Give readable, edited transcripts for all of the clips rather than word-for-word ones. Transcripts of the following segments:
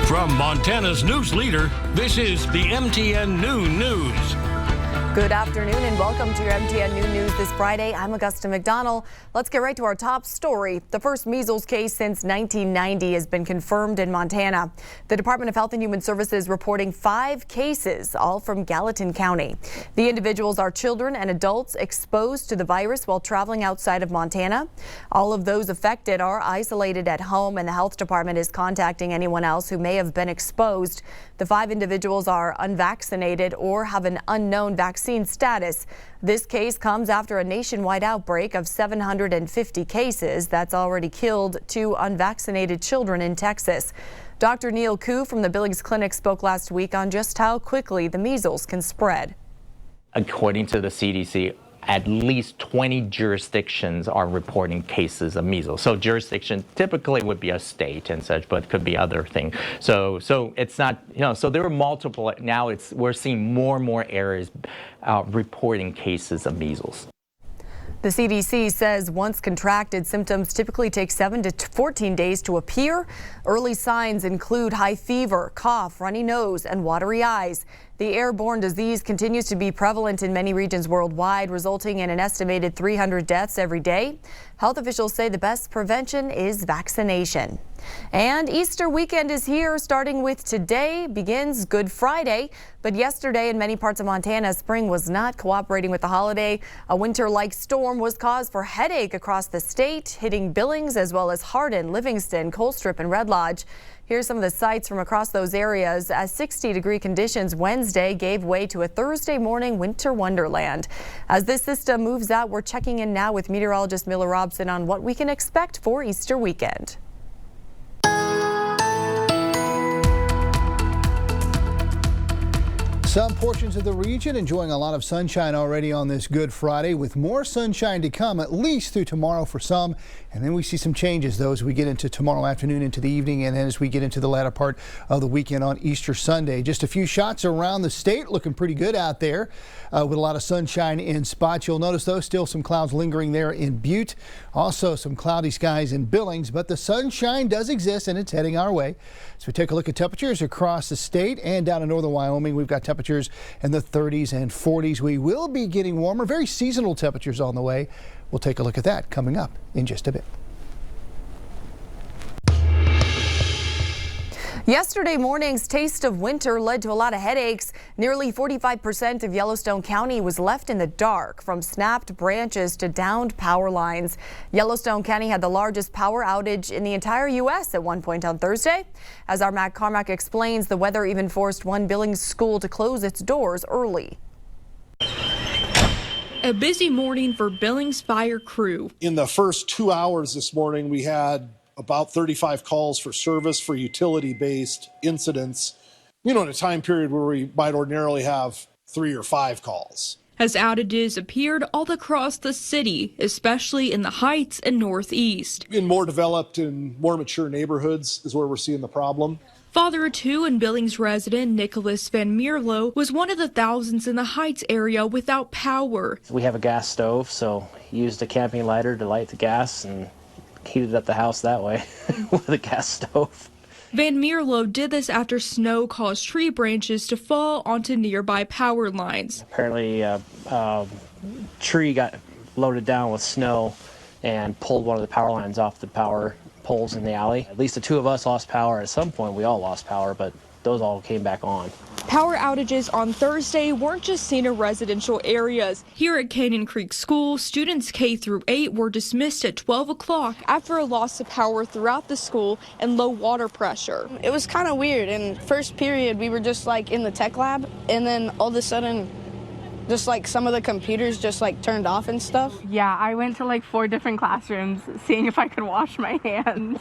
From Montana's news leader, this is the MTN Noon News. Good afternoon and welcome to your MTN Noon News this Friday. I'm Augusta McDonnell. Let's get right to our top story. The first measles case since 1990 has been confirmed in Montana. The Department of Health and Human Services reporting 5 cases, all from Gallatin County. The individuals are children and adults exposed to the virus while traveling outside of Montana. All of those affected are isolated at home, and the health department is contacting anyone else who may have been exposed. The 5 individuals are unvaccinated or have an unknown vaccine status. This case comes after a nationwide outbreak of 750 cases that's already killed 2 unvaccinated children in Texas. Dr. Neil Koo from the Billings Clinic spoke last week on just how quickly the measles can spread. According to the CDC, at least 20 jurisdictions are reporting cases of measles. So jurisdiction typically would be a state and such, but it could be other things. So it's not, so there are multiple. Now we're seeing more and more areas reporting cases of measles. The CDC says once contracted, symptoms typically take 7 to 14 days to appear. Early signs include high fever, cough, runny nose, and watery eyes. The airborne disease continues to be prevalent in many regions worldwide, resulting in an estimated 300 deaths every day. Health officials say the best prevention is vaccination. And Easter weekend is here. Starting with today begins Good Friday. But yesterday in many parts of Montana, spring was not cooperating with the holiday. A winter-like storm was cause for headache across the state, hitting Billings as well as Hardin, Livingston, Colstrip, and Red Lodge. Here's some of the sights from across those areas as 60-degree conditions Wednesday gave way to a Thursday morning winter wonderland. As this system moves out, we're checking in now with meteorologist Miller Robson on what we can expect for Easter weekend. Some portions of the region enjoying a lot of sunshine already on this Good Friday, with more sunshine to come at least through tomorrow for some. And then we see some changes, though, as we get into tomorrow afternoon into the evening, and then as we get into the latter part of the weekend on Easter Sunday. Just a few shots around the state, looking pretty good out there with a lot of sunshine in spots. You'll notice, though, still some clouds lingering there in Butte. Also some cloudy skies in Billings, but the sunshine does exist and it's heading our way. So we take a look at temperatures across the state and down in northern Wyoming. We've got temperatures in the 30s and 40s. We will be getting warmer, very seasonal temperatures on the way. We'll take a look at that coming up in just a bit. Yesterday morning's taste of winter led to a lot of headaches. Nearly 45% of Yellowstone County was left in the dark, from snapped branches to downed power lines. Yellowstone County had the largest power outage in the entire U.S. at one point on Thursday. As our Matt Carmack explains, the weather even forced one Billings school to close its doors early. A busy morning for Billings fire crew. In the first 2 hours this morning, we had about 35 calls for service for utility-based incidents, in a time period where we might ordinarily have 3 or 5 calls. As outages appeared all across the city, especially in the Heights and Northeast. In more developed and more mature neighborhoods is where we're seeing the problem. Father of 2 and Billings resident Nicholas Van Mierlo was one of the thousands in the Heights area without power. We have a gas stove, so he used a camping lighter to light the gas and heated up the house that way with a gas stove. Van Mierlo did this after snow caused tree branches to fall onto nearby power lines. Apparently a tree got loaded down with snow and pulled one of the power lines off the power poles in the alley. At least the 2 of us lost power. At some point we all lost power, but those all came back on. Power outages on Thursday weren't just seen in residential areas. Here at Canyon Creek School, students K through 8 were dismissed at 12 o'clock after a loss of power throughout the school and low water pressure. It was kind of weird. In first period, we were just like in the tech lab, and then all of a sudden, just like some of the computers just like turned off and stuff. Yeah, I went to like 4 different classrooms seeing if I could wash my hands.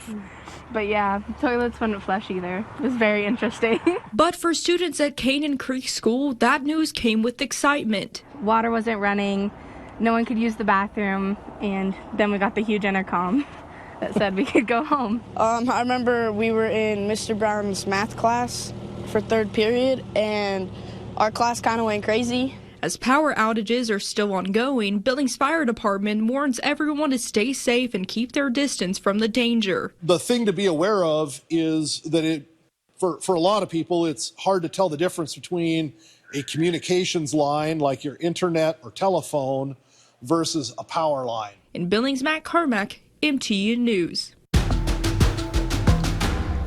But yeah, toilets wouldn't flush either. It was very interesting. But for students at Canyon Creek School, that news came with excitement. Water wasn't running, no one could use the bathroom, and then we got the huge intercom that said we could go home. I remember we were in Mr. Brown's math class for 3rd period, and our class kind of went crazy. As power outages are still ongoing, Billings Fire Department warns everyone to stay safe and keep their distance from the danger. The thing to be aware of is that for a lot of people, it's hard to tell the difference between a communications line like your internet or telephone versus a power line. In Billings, Matt Carmack, MTN News.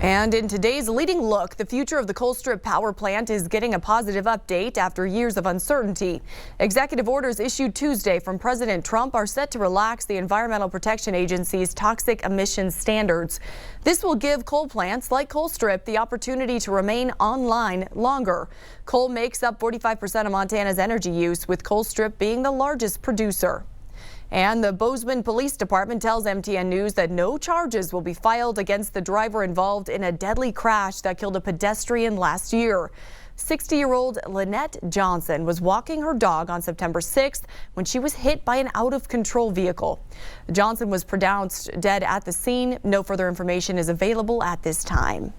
And in today's leading look, the future of the Colstrip power plant is getting a positive update after years of uncertainty. Executive orders issued Tuesday from President Trump are set to relax the Environmental Protection Agency's toxic emissions standards. This will give coal plants like Colstrip the opportunity to remain online longer. Coal makes up 45% of Montana's energy use, with Colstrip being the largest producer. And the Bozeman Police Department tells MTN News that no charges will be filed against the driver involved in a deadly crash that killed a pedestrian last year. 60-year-old Lynette Johnson was walking her dog on September 6th when she was hit by an out-of-control vehicle. Johnson was pronounced dead at the scene. No further information is available at this time.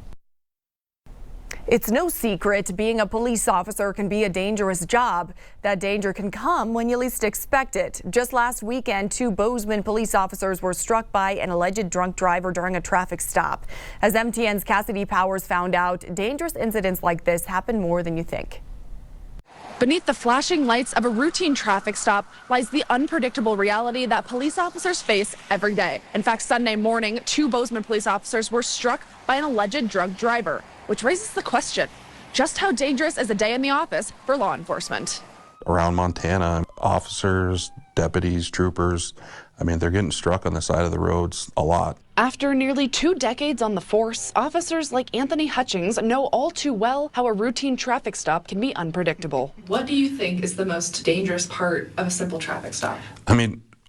It's no secret being a police officer can be a dangerous job. That danger can come when you least expect it. Just last weekend, 2 Bozeman police officers were struck by an alleged drunk driver during a traffic stop. As MTN's Cassidy Powers found out, dangerous incidents like this happen more than you think. Beneath the flashing lights of a routine traffic stop lies the unpredictable reality that police officers face every day. In fact, Sunday morning, 2 Bozeman police officers were struck by an alleged drunk driver, which raises the question, just how dangerous is a day in the office for law enforcement? Around Montana, officers, deputies, troopers, they're getting struck on the side of the roads a lot. After nearly 2 decades on the force, officers like Anthony Hutchings know all too well how a routine traffic stop can be unpredictable. What do you think is the most dangerous part of a simple traffic stop?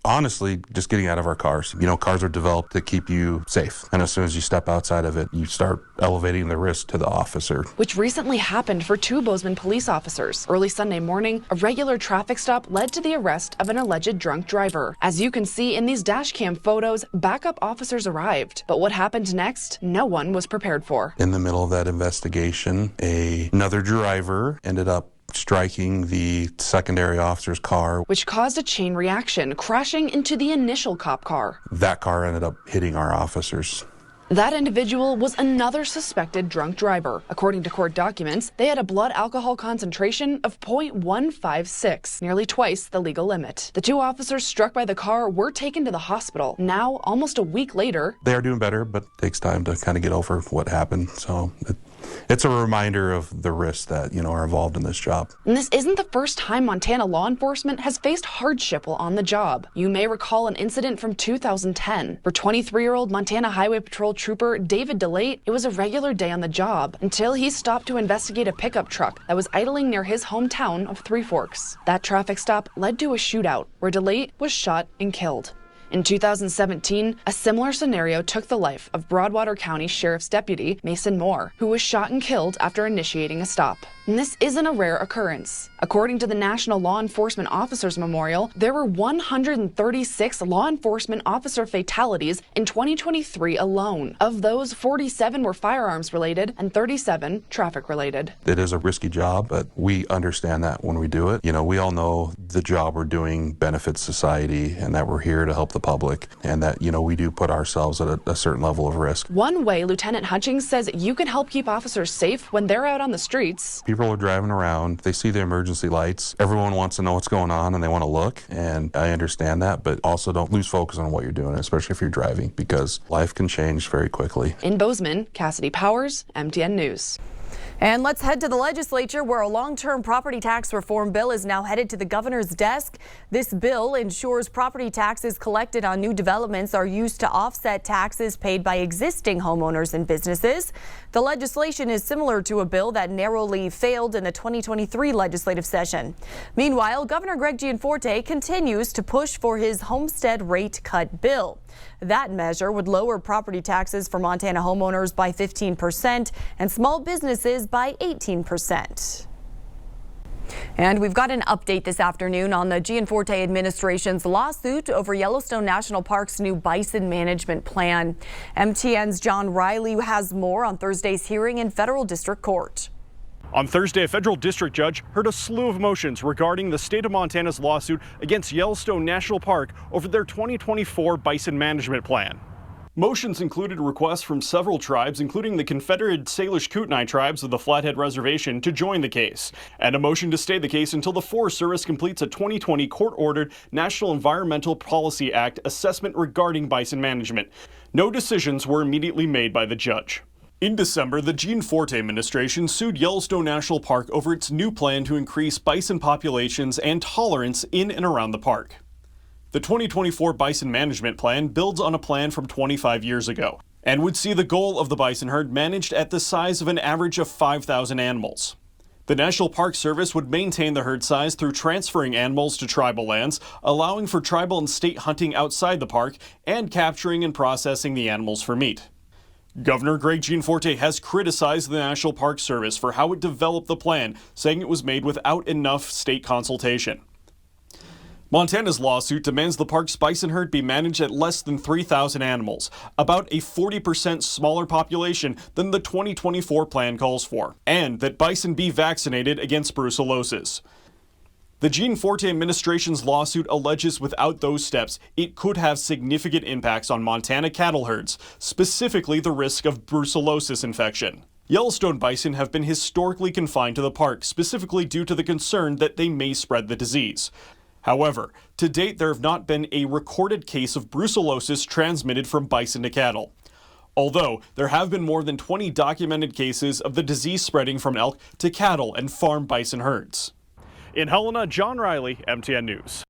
Honestly, just getting out of our cars. Cars are developed to keep you safe. And as soon as you step outside of it, you start elevating the risk to the officer. Which recently happened for 2 Bozeman police officers. Early Sunday morning, a regular traffic stop led to the arrest of an alleged drunk driver. As you can see in these dash cam photos, backup officers arrived. But what happened next, no one was prepared for. In the middle of that investigation, another driver ended up striking the secondary officer's car, which caused a chain reaction, crashing into the initial cop car. That car ended up hitting our officers. That individual was another suspected drunk driver. According to court documents, they had a blood alcohol concentration of 0.156, nearly twice the legal limit. The 2 officers struck by the car were taken to the hospital. Now, almost a week later, they are doing better, but it takes time to kind of get over what happened. So it's a reminder of the risks that, are involved in this job. And this isn't the first time Montana law enforcement has faced hardship while on the job. You may recall an incident from 2010. For 23-year-old Montana Highway Patrol Trooper David DeLate, it was a regular day on the job until he stopped to investigate a pickup truck that was idling near his hometown of Three Forks. That traffic stop led to a shootout where DeLate was shot and killed. In 2017, a similar scenario took the life of Broadwater County Sheriff's Deputy Mason Moore, who was shot and killed after initiating a stop. And this isn't a rare occurrence. According to the National Law Enforcement Officers Memorial, there were 136 law enforcement officer fatalities in 2023 alone. Of those, 47 were firearms related and 37 traffic related. It is a risky job, but we understand that when we do it. We all know the job we're doing benefits society and that we're here to help the public and that, we do put ourselves at a certain level of risk. One way Lieutenant Hutchings says you can help keep officers safe when they're out on the streets. People are driving around, they see the emergency lights, everyone wants to know what's going on and they want to look, and I understand that, but also don't lose focus on what you're doing, especially if you're driving, because life can change very quickly. In Bozeman, Cassidy Powers, MTN News. And let's head to the legislature, where a long-term property tax reform bill is now headed to the governor's desk. This bill ensures property taxes collected on new developments are used to offset taxes paid by existing homeowners and businesses. The legislation is similar to a bill that narrowly failed in the 2023 legislative session. Meanwhile, Governor Greg Gianforte continues to push for his homestead rate cut bill. That measure would lower property taxes for Montana homeowners by 15% and small businesses by 18%. And we've got an update this afternoon on the Gianforte administration's lawsuit over Yellowstone National Park's new bison management plan. MTN's John Riley has more on Thursday's hearing in federal district court. On Thursday, a federal district judge heard a slew of motions regarding the state of Montana's lawsuit against Yellowstone National Park over their 2024 bison management plan. Motions included requests from several tribes, including the Confederate Salish Kootenai tribes of the Flathead Reservation, to join the case, and a motion to stay the case until the Forest Service completes a 2020 court-ordered National Environmental Policy Act assessment regarding bison management. No decisions were immediately made by the judge. In December, the Gene Forte administration sued Yellowstone National Park over its new plan to increase bison populations and tolerance in and around the park. The 2024 Bison Management Plan builds on a plan from 25 years ago and would see the goal of the bison herd managed at the size of an average of 5,000 animals. The National Park Service would maintain the herd size through transferring animals to tribal lands, allowing for tribal and state hunting outside the park, and capturing and processing the animals for meat. Governor Greg Gianforte has criticized the National Park Service for how it developed the plan, saying it was made without enough state consultation. Montana's lawsuit demands the park's bison herd be managed at less than 3,000 animals, about a 40% smaller population than the 2024 plan calls for, and that bison be vaccinated against brucellosis. The Gene Forte administration's lawsuit alleges without those steps, it could have significant impacts on Montana cattle herds, specifically the risk of brucellosis infection. Yellowstone bison have been historically confined to the park, specifically due to the concern that they may spread the disease. However, to date there have not been a recorded case of brucellosis transmitted from bison to cattle. Although there have been more than 20 documented cases of the disease spreading from elk to cattle and farm bison herds. In Helena, John Riley, MTN News.